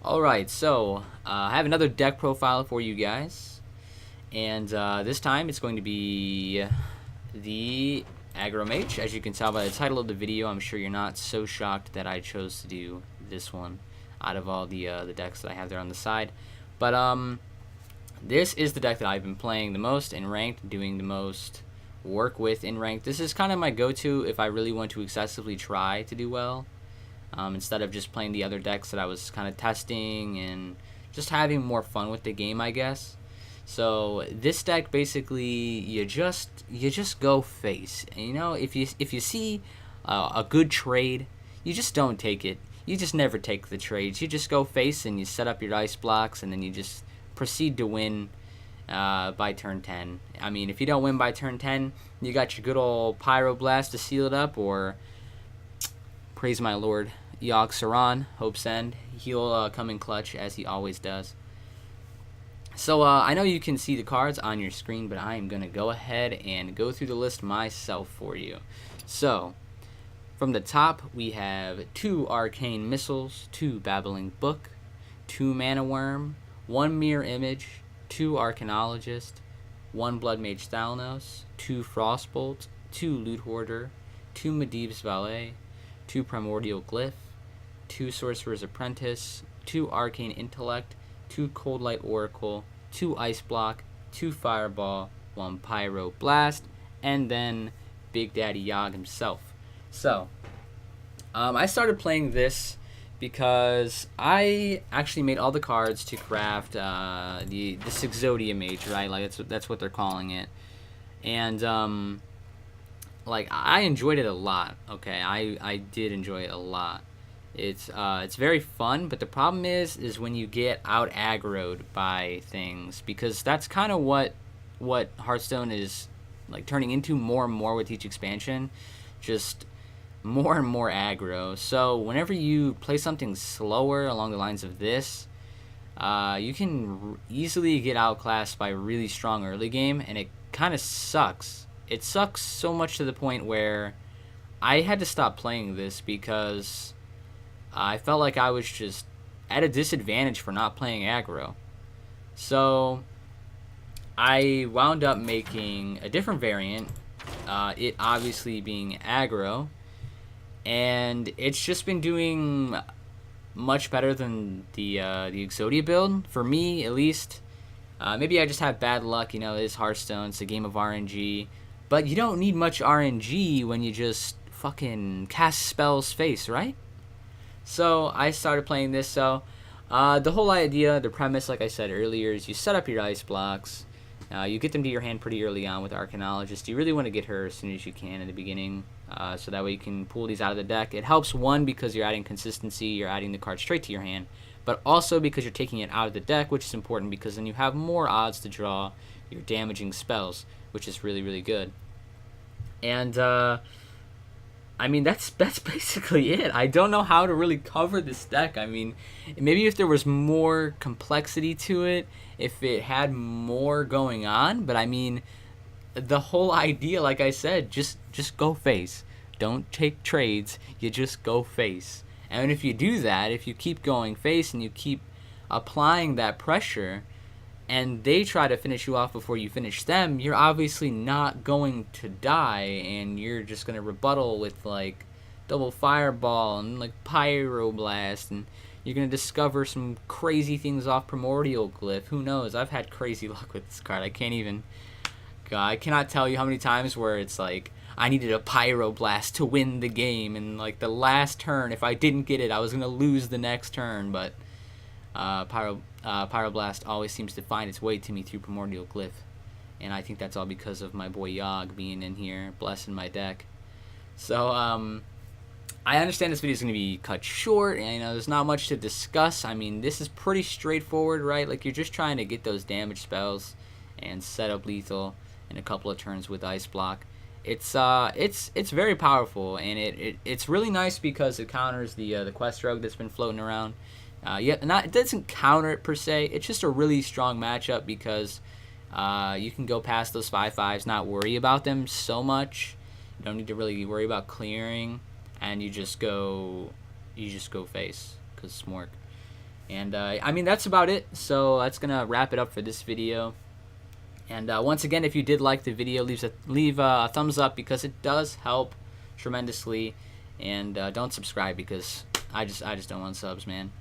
Alright, so I have another deck profile for you guys. And this time it's going to be the Aggro Mage. As you can tell by the title of the video, I'm sure you're not so shocked that I chose to do this one out of all the decks that I have there on the side. But this is the deck that I've been playing the most in ranked, doing the most work with in ranked. This is kind of my go-to if I really want to excessively try to do well. Instead of just playing the other decks that I was kind of testing and just having more fun with the game, I guess. So this deck basically you just go face. And, you know, if you see a good trade, you just don't take it. You just never take the trades. You just go face and you set up your ice blocks, and then you just proceed to win by turn 10. I mean, if you don't win by turn 10, you got your good old Pyroblast to seal it up, or praise my lord, Yogg Saran, Hope's End. He'll come in clutch as he always does. So I know you can see the cards on your screen, but I am going to go ahead and go through the list myself for you. So from the top, we have 2 Arcane Missiles, 2 Babbling Book, 2 Mana Worm, 1 Mirror Image, 2 Arcanologist, 1 Blood Mage Thalnos, 2 Frostbolt, 2 Loot Hoarder, 2 Medivh's Valet, 2 Primordial Glyph, 2 Sorcerer's Apprentice, 2 Arcane Intellect, 2 Cold Light Oracle, 2 Ice Block, 2 Fireball, 1 Pyro Blast, and then Big Daddy Yogg himself. So, I started playing this because I actually made all the cards to craft this Exodia Mage, right? Like that's what they're calling it, and like I enjoyed it a lot. Okay, I did enjoy it a lot. It's very fun, but the problem is when you get out aggroed by things, because that's kind of what Hearthstone is like turning into more and more with each expansion, just more and more aggro. So whenever you play something slower along the lines of this, you can easily get outclassed by a really strong early game, and it kind of sucks. It sucks so much to the point where I had to stop playing this because I felt like I was just at a disadvantage for not playing aggro. So I wound up making a different variant, it obviously being aggro, and it's just been doing much better than the Exodia build, for me at least. Maybe I just have bad luck, you know, it is Hearthstone, it's a game of RNG, but you don't need much RNG when you just fucking cast spells face, right? So I started playing this. So the whole idea, the premise, like I said earlier, is you set up your ice blocks. You get them to your hand pretty early on with Arcanologist. You really want to get her as soon as you can in the beginning, so that way you can pull these out of the deck. It helps, one, because you're adding consistency, you're adding the card straight to your hand, but also because you're taking it out of the deck, which is important because then you have more odds to draw your damaging spells, which is really, really good. And I mean, that's basically it. I don't know how to really cover this deck. I mean, maybe if there was more complexity to it, if it had more going on, but I mean, the whole idea, like I said, just go face. Don't take trades, you just go face. And if you do that, if you keep going face and you keep applying that pressure, and they try to finish you off before you finish them, you're obviously not going to die, and you're just going to rebuttal with like double fireball and like pyroblast, and you're going to discover some crazy things off Primordial Glyph. Who knows? I've had crazy luck with this card. I cannot tell you how many times where it's like I needed a pyroblast to win the game, and like the last turn, if I didn't get it, I was going to lose the next turn, but Pyroblast always seems to find its way to me through Primordial Glyph, and I think that's all because of my boy Yogg being in here, blessing my deck. So, I understand this video is going to be cut short, and you know, there's not much to discuss. I mean, this is pretty straightforward, right? Like, you're just trying to get those damage spells and set up lethal in a couple of turns with Ice Block. It's very powerful, and it's really nice because it counters the quest rogue that's been floating around. It doesn't counter it per se. It's just a really strong matchup because you can go past those 5/5s, not worry about them so much. You don't need to really worry about clearing, and you just go face because SMOrc. And I mean, that's about it. So that's gonna wrap it up for this video. And once again, if you did like the video, leave a thumbs up, because it does help tremendously. And don't subscribe, because I just don't want subs, man.